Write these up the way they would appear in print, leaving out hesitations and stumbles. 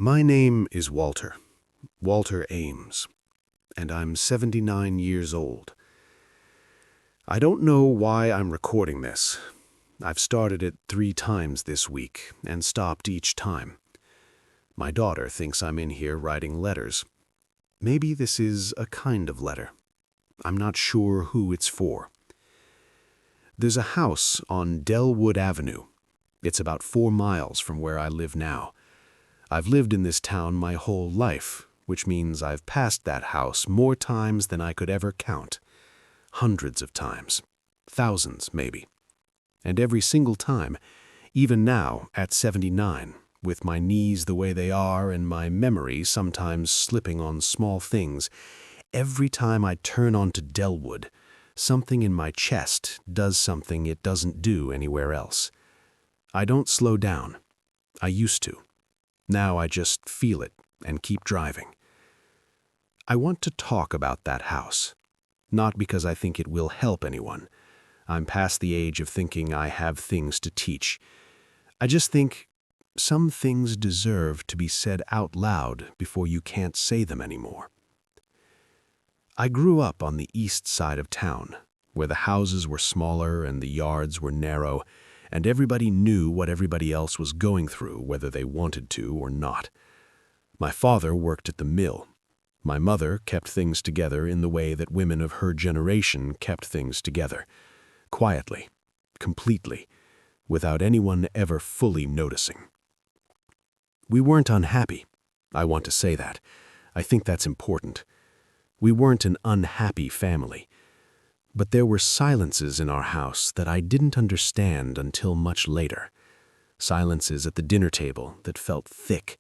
My name is Walter Ames, and I'm 79 years old. I don't know why I'm recording this. I've started it 3 times this week and stopped each time. My daughter thinks I'm in here writing letters. Maybe this is a kind of letter. I'm not sure who it's for. There's a house on Dellwood Avenue. It's about 4 miles from where I live now. I've lived in this town my whole life, which means I've passed that house more times than I could ever count. Hundreds of times. Thousands, maybe. And every single time, even now at 79, with my knees the way they are and my memory sometimes slipping on small things, every time I turn onto Dellwood, something in my chest does something it doesn't do anywhere else. I don't slow down. I used to. Now I just feel it and keep driving. I want to talk about that house, not because I think it will help anyone. I'm past the age of thinking I have things to teach. I just think some things deserve to be said out loud before you can't say them anymore. I grew up on the east side of town, where the houses were smaller and the yards were narrow, and everybody knew what everybody else was going through, whether they wanted to or not. My father worked at the mill. My mother kept things together in the way that women of her generation kept things together. Quietly, completely, without anyone ever fully noticing. We weren't unhappy. I want to say that. I think that's important. We weren't an unhappy family. But there were silences in our house that I didn't understand until much later. Silences at the dinner table that felt thick.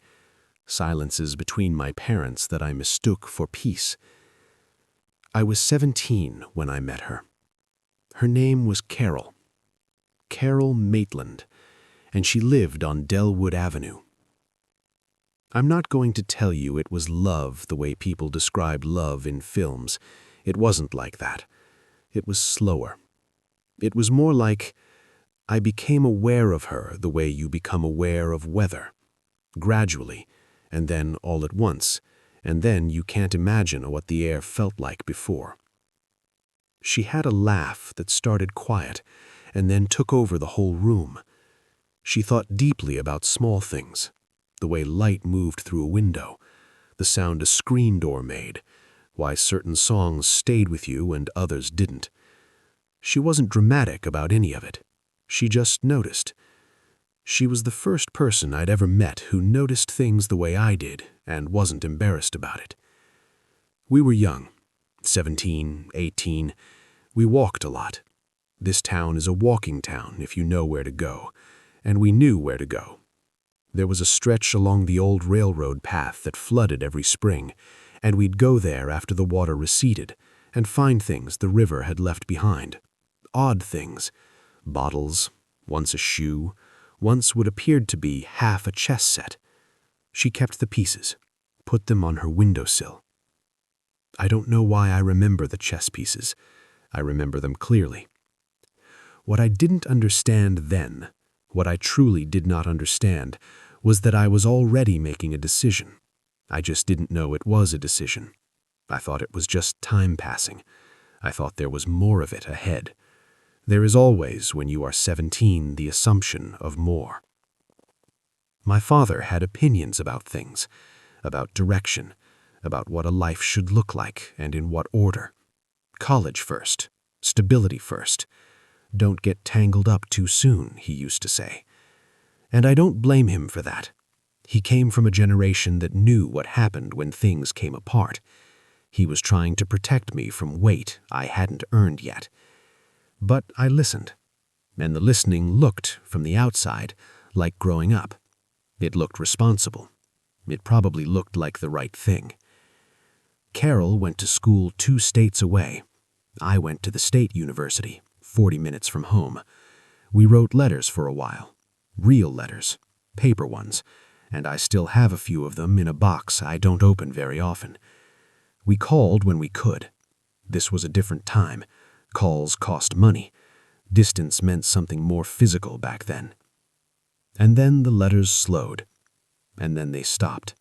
Silences between my parents that I mistook for peace. I was 17 when I met her. Her name was Carol. Carol Maitland, and she lived on Dellwood Avenue. I'm not going to tell you it was love the way people describe love in films. It wasn't like that. It was slower. It was more like I became aware of her the way you become aware of weather. Gradually, and then all at once, and then you can't imagine what the air felt like before. She had a laugh that started quiet and then took over the whole room. She thought deeply about small things, the way light moved through a window, the sound a screen door made, why certain songs stayed with you and others didn't. She wasn't dramatic about any of it. She just noticed. She was the first person I'd ever met who noticed things the way I did and wasn't embarrassed about it. We were young, 17, 18. We walked a lot. This town is a walking town if you know where to go, and we knew where to go. There was a stretch along the old railroad path that flooded every spring, and we'd go there after the water receded and find things the river had left behind. Odd things. Bottles, once a shoe, once what appeared to be half a chess set. She kept the pieces, put them on her windowsill. I don't know why I remember the chess pieces. I remember them clearly. What I didn't understand then, what I truly did not understand, was that I was already making a decision. I just didn't know it was a decision. I thought it was just time passing. I thought there was more of it ahead. There is always, when you are 17, the assumption of more. My father had opinions about things, about direction, about what a life should look like and in what order. College first, stability first. Don't get tangled up too soon, he used to say. And I don't blame him for that. He came from a generation that knew what happened when things came apart. He was trying to protect me from weight I hadn't earned yet. But I listened, and the listening looked, from the outside, like growing up. It looked responsible. It probably looked like the right thing. Carol went to school 2 states away. I went to the state university, 40 minutes from home. We wrote letters for a while. Real letters, paper ones, and I still have a few of them in a box I don't open very often. We called when we could. This was a different time. Calls cost money. Distance meant something more physical back then. And then the letters slowed. and then they stopped.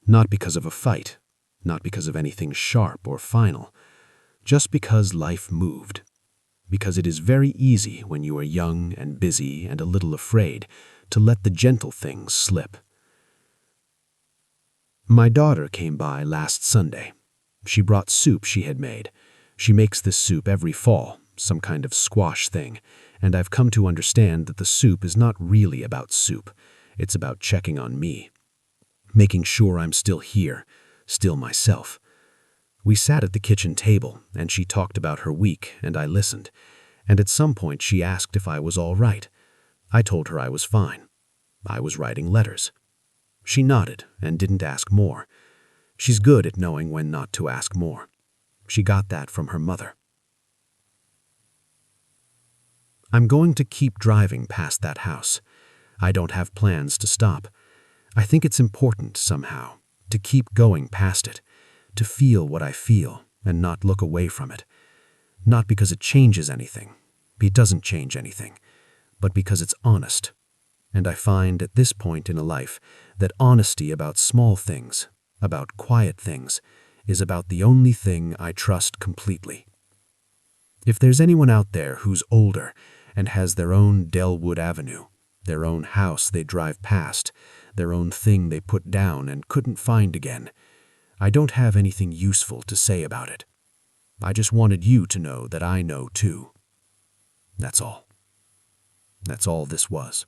Not because of a fight, not because of anything sharp or final, just because life moved. Because it is very easy when you are young and busy and a little afraid to let the gentle things slip. My daughter came by last Sunday. She brought soup she had made. She makes this soup every fall, some kind of squash thing, and I've come to understand that the soup is not really about soup. It's about checking on me, making sure I'm still here, still myself. We sat at the kitchen table, and she talked about her week, and I listened, and at some point she asked if I was all right. I told her I was fine. I was writing letters. She nodded and didn't ask more. She's good at knowing when not to ask more. She got that from her mother. I'm going to keep driving past that house. I don't have plans to stop. I think it's important, somehow, to keep going past it, to feel what I feel and not look away from it. Not because it changes anything. It doesn't change anything. But because it's honest. And I find at this point in a life that honesty about small things, about quiet things, is about the only thing I trust completely. If there's anyone out there who's older and has their own Dellwood Avenue, their own house they drive past, their own thing they put down and couldn't find again, I don't have anything useful to say about it. I just wanted you to know that I know too. That's all. That's all this was.